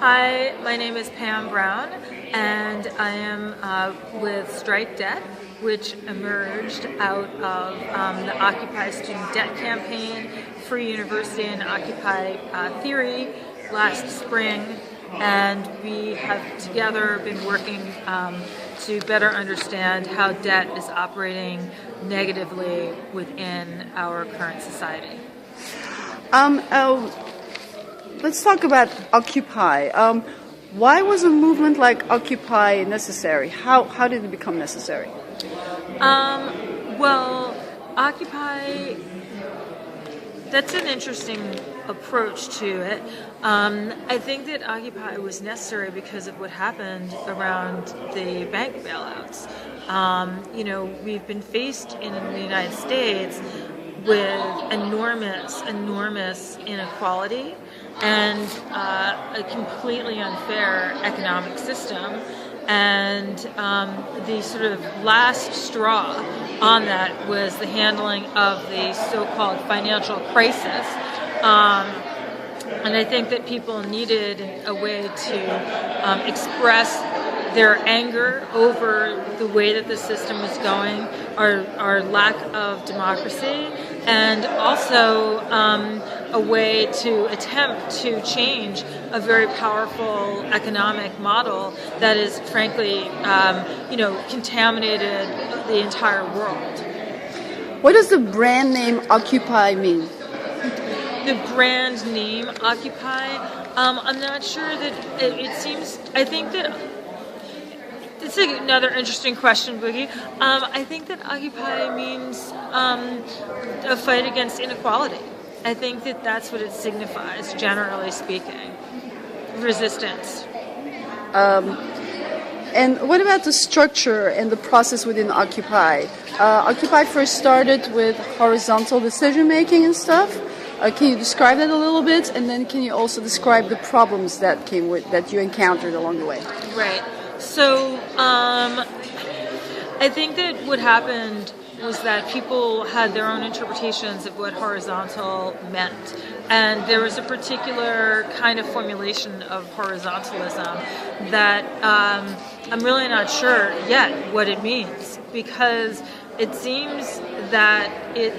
Hi, my name is Pam Brown, and I am with Strike Debt, which emerged out of the Occupy student debt campaign, Free University and Occupy theory last spring, and we have together been working to better understand how debt is operating negatively within our current society. Let's talk about Occupy. Why was a movement like Occupy necessary? How did it become necessary? Well, Occupy, that's an interesting approach to it. I think that Occupy was necessary because of what happened around the bank bailouts. We've been faced in the United States with enormous inequality and a completely unfair economic system. And the sort of last straw on that was the handling of the so-called financial crisis. And I think that people needed a way to express their anger over the way that the system was going, our lack of democracy, and also a way to attempt to change a very powerful economic model that is, frankly, contaminated the entire world. What does the brand name Occupy mean? The brand name Occupy, I'm not sure that it seems, I think that it's another interesting question, Boogie. I think that Occupy means a fight against inequality. I think that that's what it signifies, generally speaking. Resistance. And what about the structure and the process within Occupy? Occupy first started with horizontal decision making and stuff. Can you describe that a little bit? And then can you also describe the problems that you encountered along the way? Right. So I think that what happened was that people had their own interpretations of what horizontal meant. And there was a particular kind of formulation of horizontalism that I'm really not sure yet what it means, because it seems that it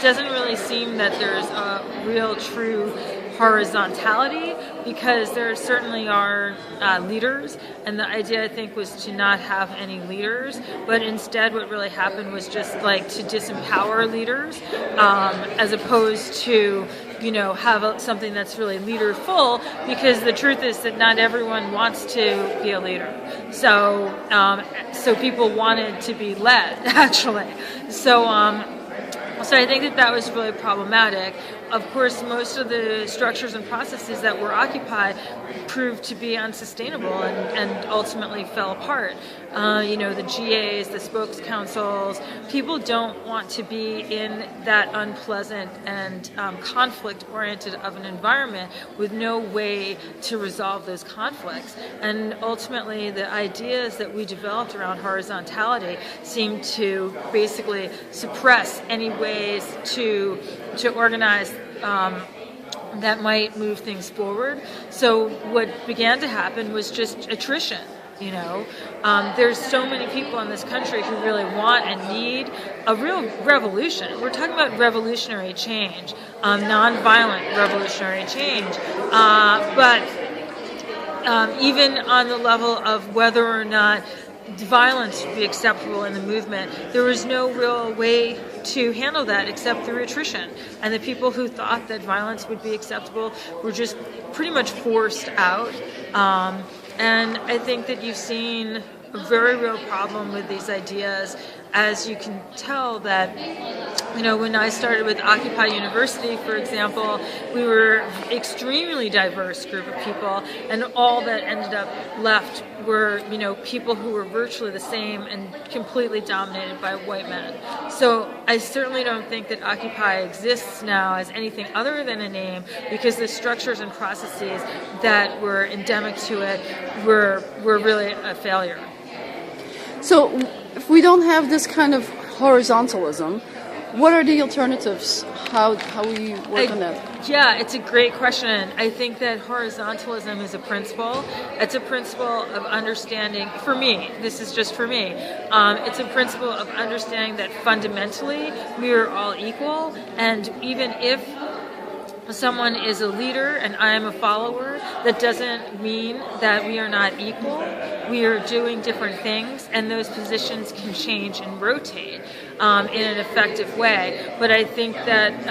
doesn't really seem that there's a real true horizontality, because there certainly are leaders, and the idea, I think, was to not have any leaders, but instead what really happened was just like to disempower leaders, as opposed to have something that's really leaderful, because the truth is that not everyone wants to be a leader. So people wanted to be led, actually. So I think that was really problematic. Of course, most of the structures and processes that were occupied proved to be unsustainable and ultimately fell apart. The GAs, the spokes councils, people don't want to be in that unpleasant and conflict-oriented of an environment with no way to resolve those conflicts. And ultimately, the ideas that we developed around horizontality seem to basically suppress any ways to organize that might move things forward. So what began to happen was just attrition. There's so many people in this country who really want and need a real revolution. We're talking about revolutionary change, nonviolent revolutionary change. But even on the level of whether or not violence would be acceptable in the movement, there was no real way to handle that except through attrition. And the people who thought that violence would be acceptable were just pretty much forced out. And I think that you've seen a very real problem with these ideas, as you can tell that, when I started with Occupy University, for example, we were an extremely diverse group of people, and all that ended up left were, people who were virtually the same and completely dominated by white men. So I certainly don't think that Occupy exists now as anything other than a name, because the structures and processes that were endemic to it were really a failure. So if we don't have this kind of horizontalism, what are the alternatives? How will you work on that? Yeah, it's a great question. I think that horizontalism is a principle. It's a principle of understanding, for me, this is just for me, it's a principle of understanding that fundamentally we are all equal, and even if someone is a leader and I am a follower, that doesn't mean that we are not equal. We are doing different things, and those positions can change and rotate in an effective way. But I think that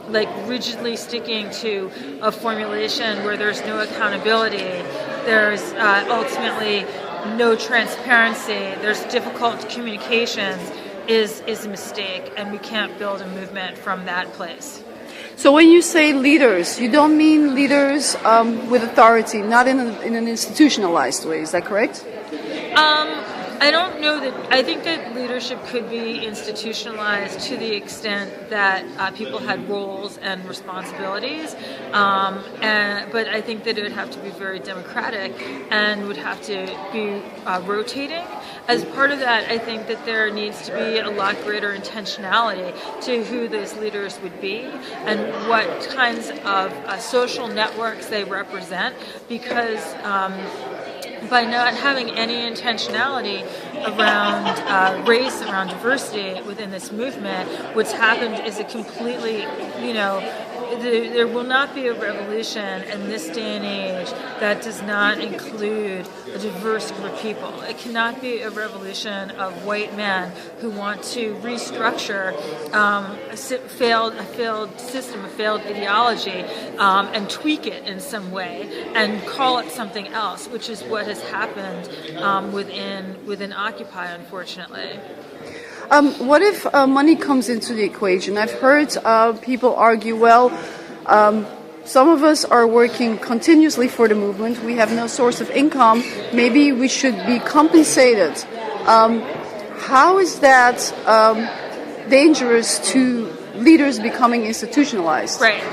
like rigidly sticking to a formulation where there's no accountability, there's ultimately no transparency, there's difficult communications, is a mistake, and we can't build a movement from that place. So when you say leaders, you don't mean leaders with authority, not in an institutionalized way. Is that correct? I don't know that. I think that leadership could be institutionalized to the extent that people had roles and responsibilities, but I think that it would have to be very democratic and would have to be rotating. As part of that, I think that there needs to be a lot greater intentionality to who those leaders would be and what kinds of social networks they represent, because by not having any intentionality around race, around diversity within this movement, what's happened is a completely, there will not be a revolution in this day and age that does not include a diverse group of people. It cannot be a revolution of white men who want to restructure a failed system, a failed ideology, and tweak it in some way and call it something else, which is what has happened within Occupy, unfortunately. What if money comes into the equation? I've heard people argue, well, some of us are working continuously for the movement. We have no source of income. Maybe we should be compensated. How is that dangerous to leaders becoming institutionalized? Right.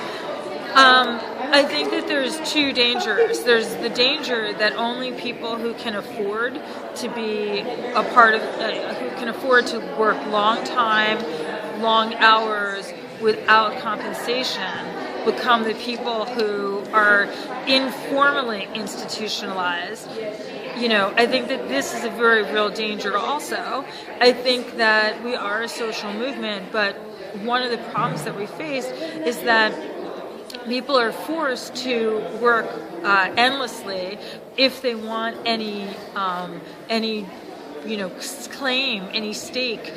I think that there's two dangers. There's the danger that only people who can afford to be a part of, who can afford to work long time, long hours without compensation, become the people who are informally institutionalized. I think that this is a very real danger also. I think that we are a social movement, but one of the problems that we face is that people are forced to work endlessly if they want any claim, any stake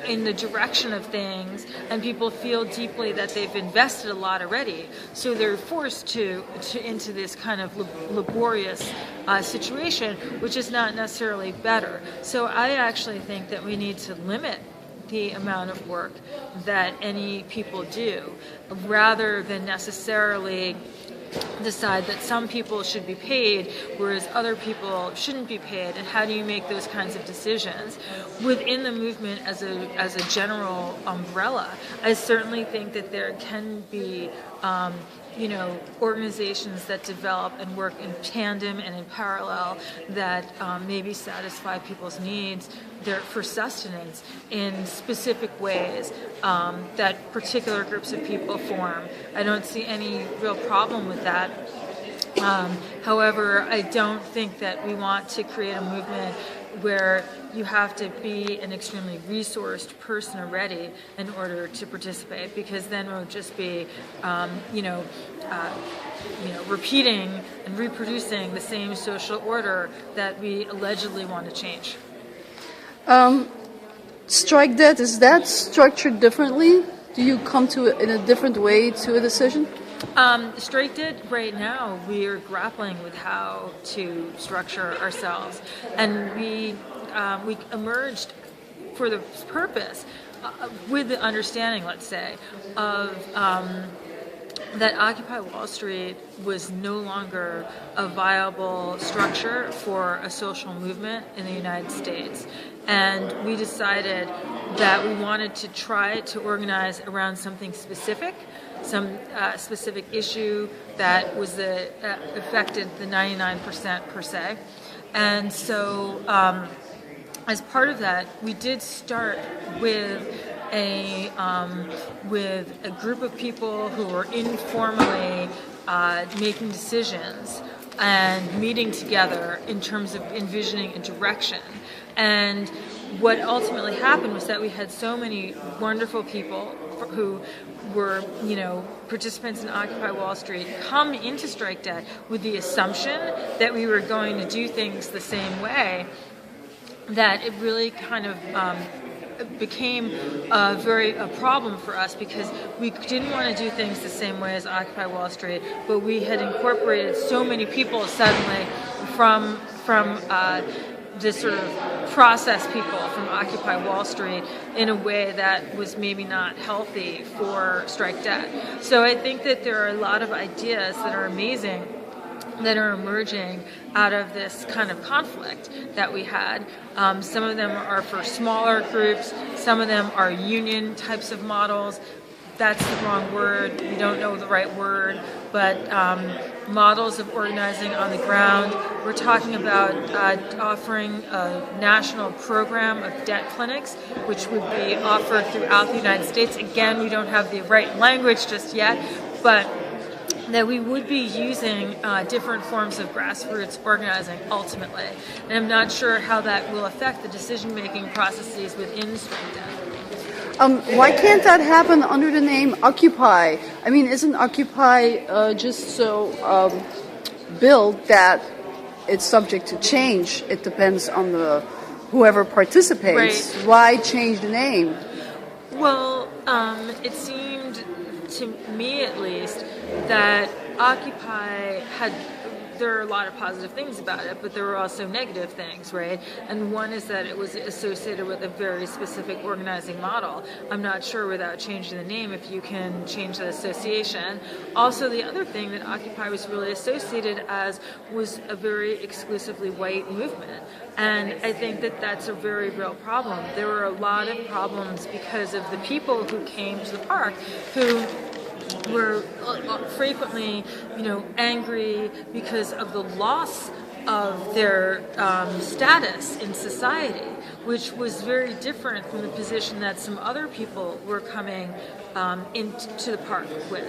in the direction of things, and people feel deeply that they've invested a lot already, so they're forced into this kind of laborious situation, which is not necessarily better. So I actually think that we need to limit the amount of work that any people do, rather than necessarily decide that some people should be paid whereas other people shouldn't be paid. And how do you make those kinds of decisions within the movement as a general umbrella? I certainly think that there can be organizations that develop and work in tandem and in parallel that maybe satisfy people's needs for sustenance in specific ways that particular groups of people form. I don't see any real problem with that. However, I don't think that we want to create a movement where you have to be an extremely resourced person already in order to participate, because then it would just be, repeating and reproducing the same social order that we allegedly want to change. Strike debt, is that structured differently? Do you come to it in a different way to a decision? Strike debt, right now, we are grappling with how to structure ourselves, and we emerged for the purpose, with the understanding, let's say, of that Occupy Wall Street was no longer a viable structure for a social movement in the United States. And we decided that we wanted to try to organize around something specific, some specific issue that was affected the 99% per se. And so as part of that, we did start with with a group of people who were informally making decisions and meeting together in terms of envisioning a direction. And what ultimately happened was that we had so many wonderful people who were, participants in Occupy Wall Street come into Strike Debt with the assumption that we were going to do things the same way, that it really kind of became a problem for us, because we didn't want to do things the same way as Occupy Wall Street, but we had incorporated so many people suddenly from this sort of process people from Occupy Wall Street in a way that was maybe not healthy for Strike Debt. So I think that there are a lot of ideas that are amazing that are emerging out of this kind of conflict that we had. Some of them are for smaller groups, some of them are union types of models. That's the wrong word, we don't know the right word, but models of organizing on the ground. We're talking about offering a national program of debt clinics, which would be offered throughout the United States. Again, we don't have the right language just yet, but that we would be using different forms of grassroots organizing ultimately. And I'm not sure how that will affect the decision-making processes within Strike Debt. Why can't that happen under the name Occupy? I mean, isn't Occupy just so built that it's subject to change? It depends on whoever participates. Right. Why change the name? Well, it seemed to me at least that Occupy there are a lot of positive things about it, but there were also negative things, right? And one is that it was associated with a very specific organizing model. I'm not sure without changing the name if you can change the association. Also, the other thing that Occupy was really associated as was a very exclusively white movement. And I think that that's a very real problem. There were a lot of problems because of the people who came to the park who were frequently, angry because of the loss of their status in society, which was very different from the position that some other people were coming into the park with.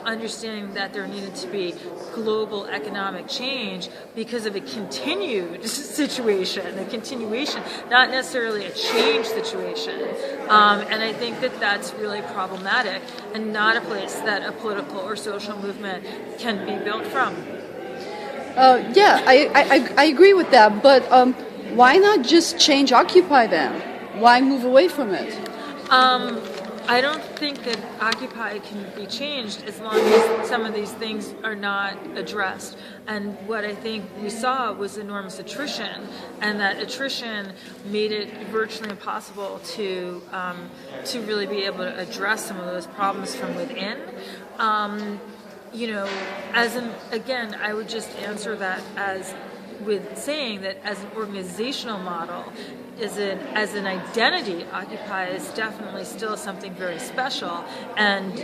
Understanding that there needed to be global economic change because of a continued situation, a continuation, not necessarily a change situation. And I think that that's really problematic and not a place that a political or social movement can be built from. Yeah, I agree with that, but why not just change Occupy then? Why move away from it? I don't think that Occupy can be changed as long as some of these things are not addressed. And what I think we saw was enormous attrition, and that attrition made it virtually impossible to really be able to address some of those problems from within. Again, I would just answer that with saying that as an organizational model, as an identity, Occupy is definitely still something very special, and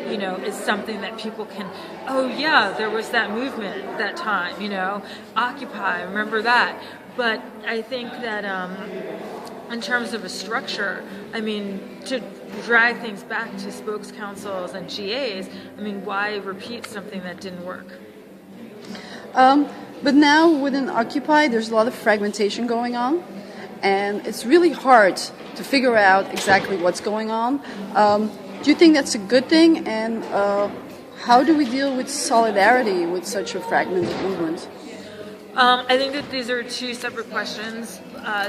is something that people can, oh yeah, there was that movement that time, Occupy, remember that. But I think that in terms of a structure, to drag things back to spokes councils and GAs, why repeat something that didn't work? But now within Occupy, there's a lot of fragmentation going on, and it's really hard to figure out exactly what's going on. Do you think that's a good thing? And how do we deal with solidarity with such a fragmented movement? I think that these are two separate questions.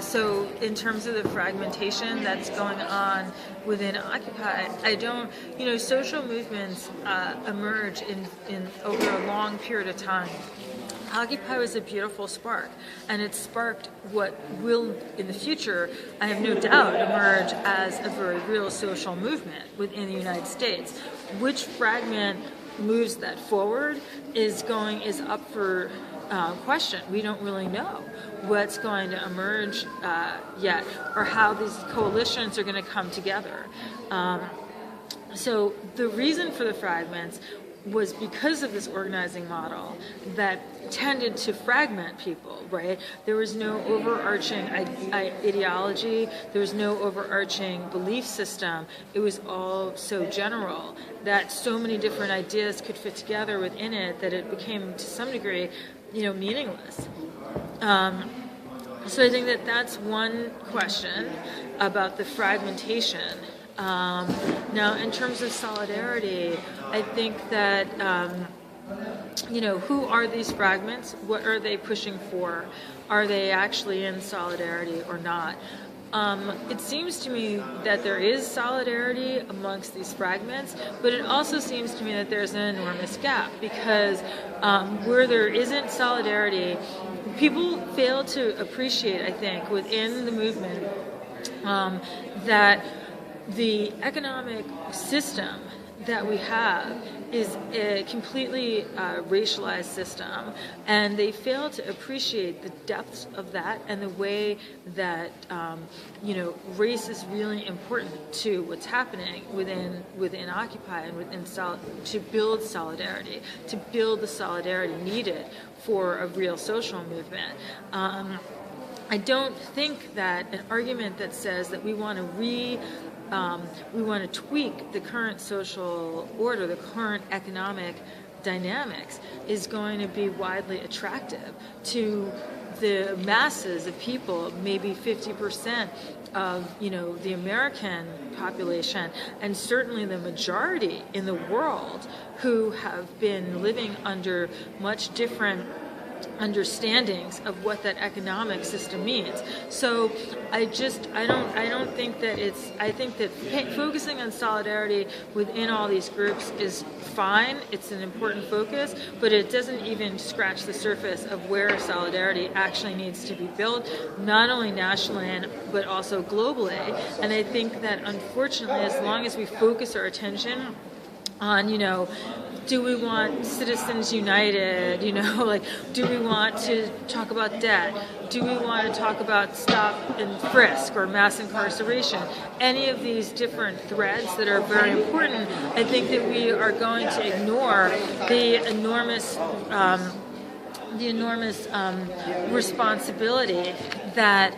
So in terms of the fragmentation that's going on within Occupy, social movements emerge in over a long period of time. Occupy was a beautiful spark, and it sparked what will, in the future, I have no doubt, emerge as a very real social movement within the United States. Which fragment moves that forward is up for question. We don't really know what's going to emerge yet, or how these coalitions are going to come together. So the reason for the fragments was because of this organizing model that tended to fragment people, right? There was no overarching ideology, there was no overarching belief system. It was all so general that so many different ideas could fit together within it that it became, to some degree, meaningless. So I think that that's one question about the fragmentation. Now, in terms of solidarity, I think that, who are these fragments? What are they pushing for? Are they actually in solidarity or not? It seems to me that there is solidarity amongst these fragments, but it also seems to me that there's an enormous gap because where there isn't solidarity, people fail to appreciate, I think, within the movement that the economic system that we have is a completely racialized system, and they fail to appreciate the depths of that and the way that race is really important to what's happening within Occupy and to build solidarity, to build the solidarity needed for a real social movement. I don't think that an argument that says that we want to tweak the current social order, the current economic dynamics, is going to be widely attractive to the masses of people, maybe 50% of the American population, and certainly the majority in the world who have been living under much different understandings of what that economic system means. So I don't think that I think that focusing on solidarity within all these groups is fine. It's an important focus, but it doesn't even scratch the surface of where solidarity actually needs to be built, not only nationally but also globally. And I think that unfortunately, as long as we focus our attention on, do we want Citizens United? Do we want to talk about debt? Do we want to talk about stop and frisk or mass incarceration? Any of these different threads that are very important, I think that we are going to ignore the enormous responsibility that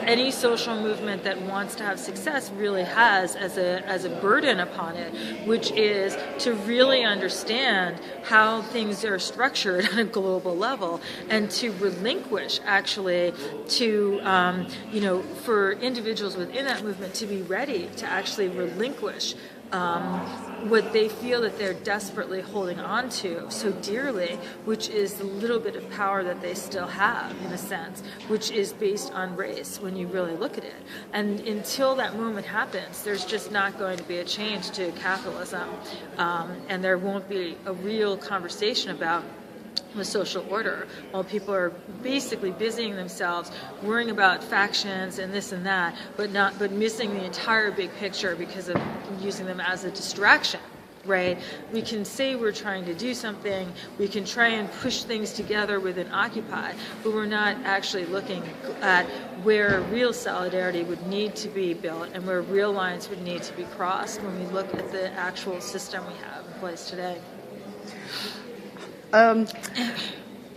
any social movement that wants to have success really has as a burden upon it, which is to really understand how things are structured on a global level, and to relinquish, actually, to for individuals within that movement to be ready to actually relinquish what they feel that they're desperately holding on to so dearly, which is the little bit of power that they still have, in a sense, which is based on race when you really look at it. And until that moment happens, there's just not going to be a change to capitalism, and there won't be a real conversation about the social order, while people are basically busying themselves worrying about factions and this and that, but missing the entire big picture because of using them as a distraction. Right? We can say we're trying to do something, we can try and push things together within Occupy, but we're not actually looking at where real solidarity would need to be built and where real lines would need to be crossed when we look at the actual system we have in place today.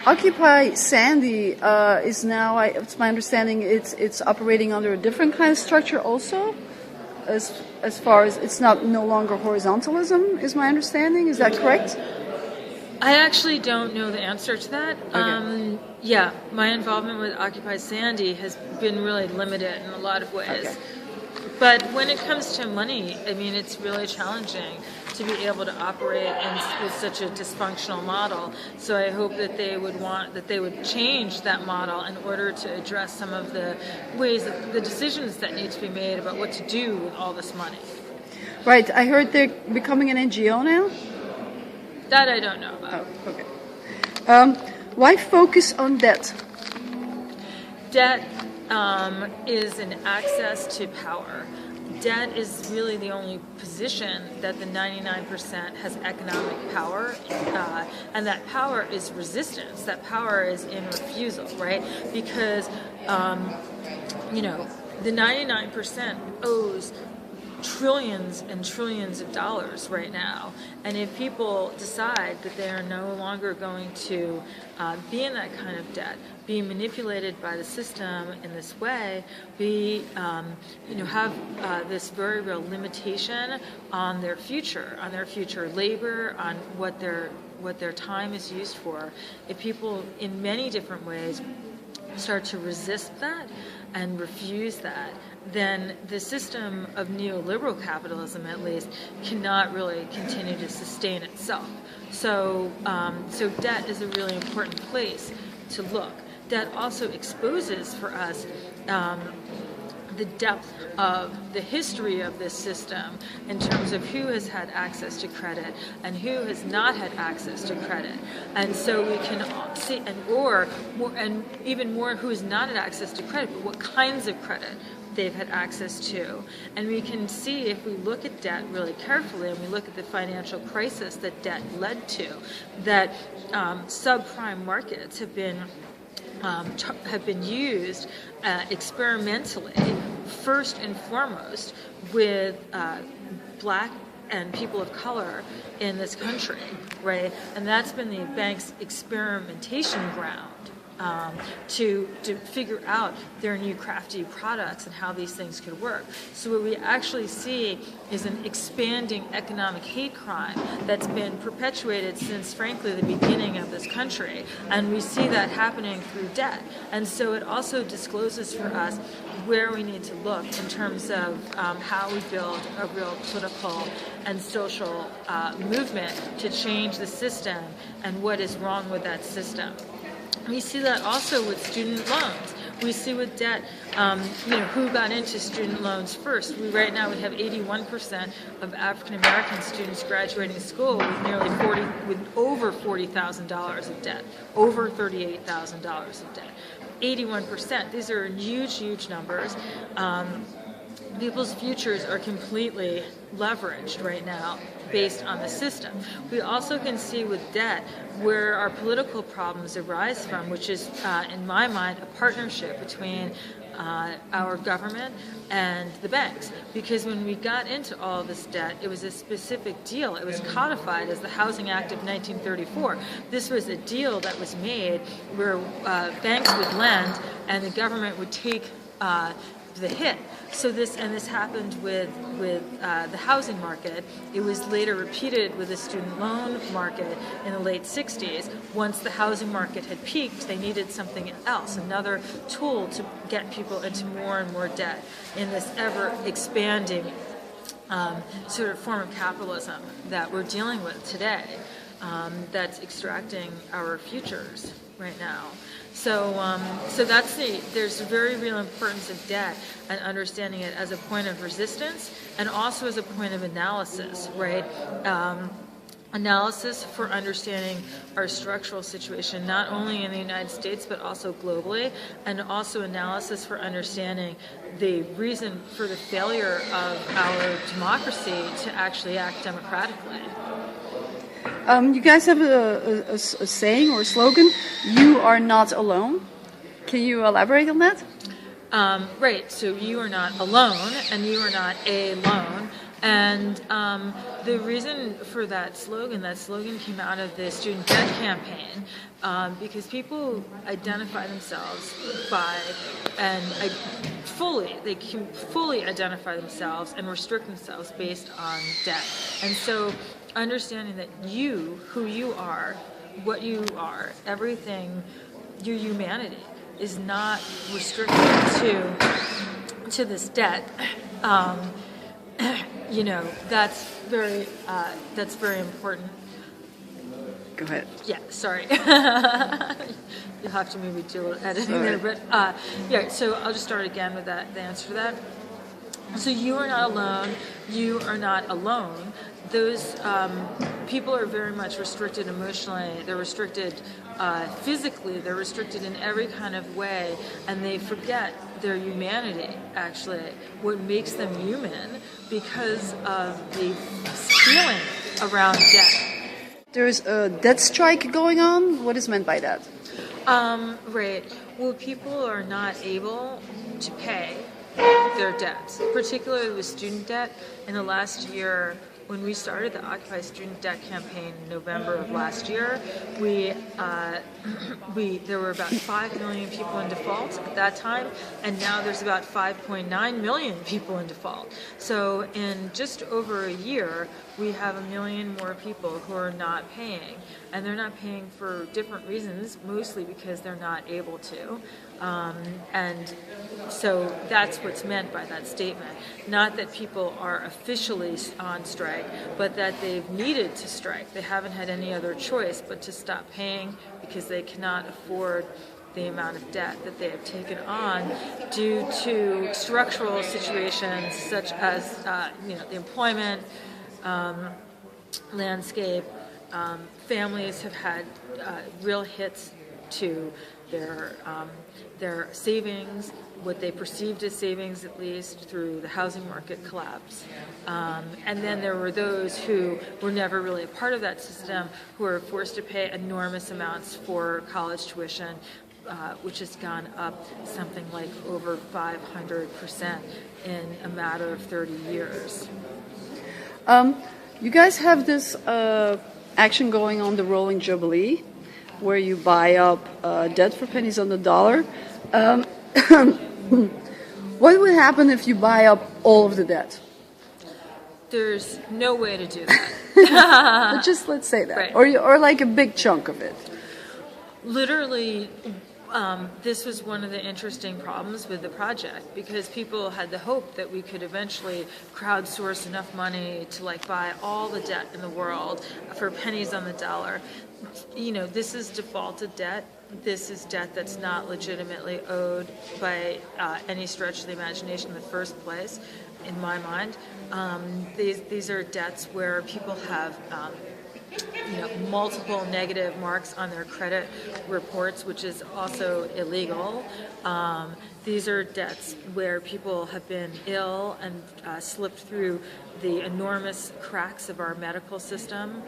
Occupy Sandy is now, it's my understanding, it's operating under a different kind of structure also, as far as it's no longer horizontalism, is my understanding. Is that correct? I actually don't know the answer to that. Okay. Yeah, my involvement with Occupy Sandy has been really limited in a lot of ways. Okay. But when it comes to money, I mean, it's really challenging to be able to operate with such a dysfunctional model. So I hope that they would change that model in order to address some of the ways, the decisions that need to be made about what to do with all this money. Right. I heard they're becoming an NGO now. That I don't know about. Oh, okay. Why focus on debt? Debt is an access to power. Debt is really the only position that the 99% has economic power, and that power is resistance. That power is in refusal, right? Because, the 99% owes trillions and trillions of dollars right now. And if people decide that they are no longer going to be in that kind of debt, be manipulated by the system in this way, have this very real limitation on their future labor, on what their time is used for, if people in many different ways start to resist that and refuse that, then the system of neoliberal capitalism, at least, cannot really continue to sustain itself. So debt is a really important place to look. Debt also exposes for us the depth of the history of this system in terms of who has had access to credit and who has not had access to credit. And so we can see, and even more who has not had access to credit, but what kinds of credit they've had access to. And we can see, if we look at debt really carefully and we look at the financial crisis that debt led to, that subprime markets have been used experimentally, first and foremost, with black and people of color in this country, right? And that's been the bank's experimentation ground to figure out their new crafty products and how these things could work. So what we actually see is an expanding economic hate crime that's been perpetuated since, frankly, the beginning of this country. And we see that happening through debt. And so it also discloses for us where we need to look in terms of how we build a real political and social movement to change the system and what is wrong with that system. We see that also with student loans. We see with debt, who got into student loans first. Right now we have 81% of African American students graduating school with over $40,000 of debt, over $38,000 of debt. 81%. These are huge, huge numbers. People's futures are completely leveraged right now based on the system. We also can see with debt where our political problems arise from, which is, in my mind, a partnership between our government and the banks. Because when we got into all of this debt, it was a specific deal. It was codified as the Housing Act of 1934. This was a deal that was made where banks would lend and the government would take the hit. So this happened with the housing market. It was later repeated with the student loan market in the late 60s. Once the housing market had peaked, they needed something else, another tool to get people into more and more debt in this ever-expanding sort of form of capitalism that we're dealing with today, that's extracting our futures right now. So there's a very real importance of debt and understanding it as a point of resistance and also as a point of analysis, right? Analysis for understanding our structural situation, not only in the United States, but also globally, and also analysis for understanding the reason for the failure of our democracy to actually act democratically. You guys have a saying or a slogan, "You are not alone." Can you elaborate on that? Right, so you are not alone, and you are not alone. And the reason for that slogan came out of the student debt campaign, because people identify themselves by, they can fully identify themselves and restrict themselves based on debt. And so understanding that who you are, what you are, everything, your humanity is not restricted to this debt. That's very important. Go ahead. Yeah, sorry. You'll have to maybe do a little editing there, but so I'll just start again with the answer to that. So you are not alone. You are not alone. Those people are very much restricted emotionally. They're restricted physically. They're restricted in every kind of way, and they forget their humanity, actually, what makes them human, because of the feeling around death. There's a debt strike going on. What is meant by that? Right. Well, people are not able to pay their debts, particularly with student debt. In the last year, when we started the Occupy Student Debt Campaign in November of last year, there were about 5 million people in default at that time, and now there's about 5.9 million people in default. So in just over a year, we have 1 million more people who are not paying, and they're not paying for different reasons, mostly because they're not able to. And so that's what's meant by that statement. Not that people are officially on strike, but that they've needed to strike. They haven't had any other choice but to stop paying because they cannot afford the amount of debt that they have taken on due to structural situations such as the employment landscape. Families have had real hits to their savings, what they perceived as savings at least, through the housing market collapse. And then there were those who were never really a part of that system, who were forced to pay enormous amounts for college tuition, which has gone up something like over 500% in a matter of 30 years. You guys have this action going on, the Rolling Jubilee, where you buy up debt for pennies on the dollar. What would happen if you buy up all of the debt? There's no way to do that. But just let's say that, Right. or like a big chunk of it. Literally, this was one of the interesting problems with the project, because people had the hope that we could eventually crowdsource enough money to buy all the debt in the world for pennies on the dollar. This is defaulted debt. This is debt that's not legitimately owed by any stretch of the imagination in the first place, in my mind. These are debts where people have multiple negative marks on their credit reports, which is also illegal. These are debts where people have been ill and slipped through the enormous cracks of our medical system.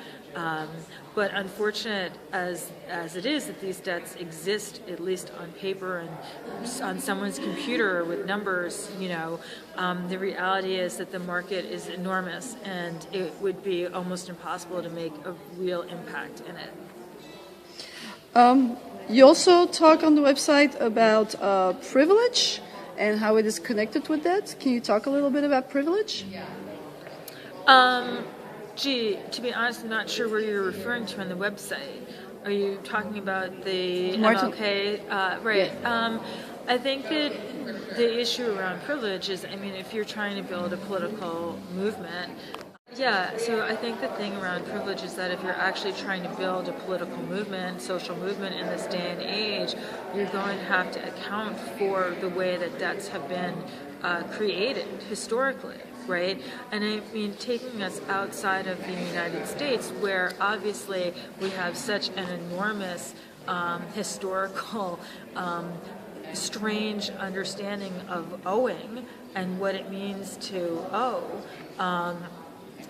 But unfortunate as it is that these debts exist, at least on paper and on someone's computer with numbers, the reality is that the market is enormous, and it would be almost impossible to make a real impact in it. You also talk on the website about privilege and how it is connected with that. Can you talk a little bit about privilege? To be honest, I'm not sure where you're referring to on the website. Are you talking about the Martin. MLK? Right. Yeah. I think that the issue around privilege is, if you're trying to build a political movement, so I think the thing around privilege is that if you're actually trying to build a political movement, social movement in this day and age, you're going to have to account for the way that debts have been created historically. Right? And taking us outside of the United States, where obviously we have such an enormous historical strange understanding of owing and what it means to owe.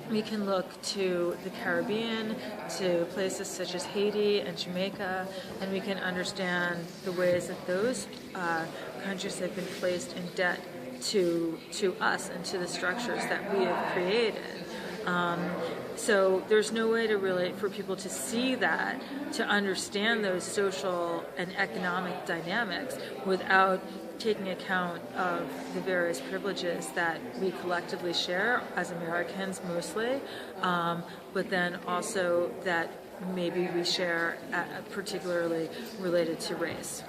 We can look to the Caribbean, to places such as Haiti and Jamaica, and we can understand the ways that those countries have been placed in debt to us and to the structures that we have created. So there's no way for people to see that, to understand those social and economic dynamics without taking account of the various privileges that we collectively share as Americans mostly, but then also that maybe we share particularly related to race.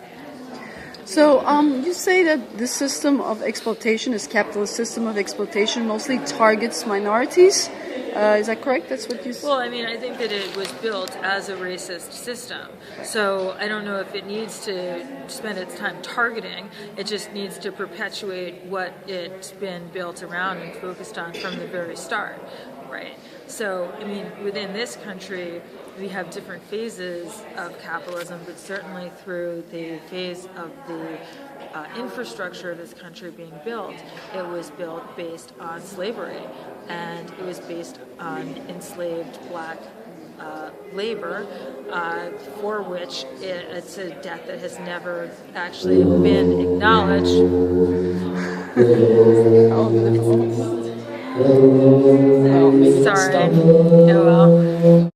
So you say that this system of exploitation, this capitalist system of exploitation, mostly targets minorities. Is that correct? That's what you said? Well, I think that it was built as a racist system. So I don't know if it needs to spend its time targeting. It just needs to perpetuate what it's been built around and focused on from the very start, right? So, within this country, we have different phases of capitalism, but certainly through the phase of the infrastructure of this country being built, it was built based on slavery, and it was based on enslaved black labor, for which it's a death that has never actually been acknowledged. Sorry. Oh well.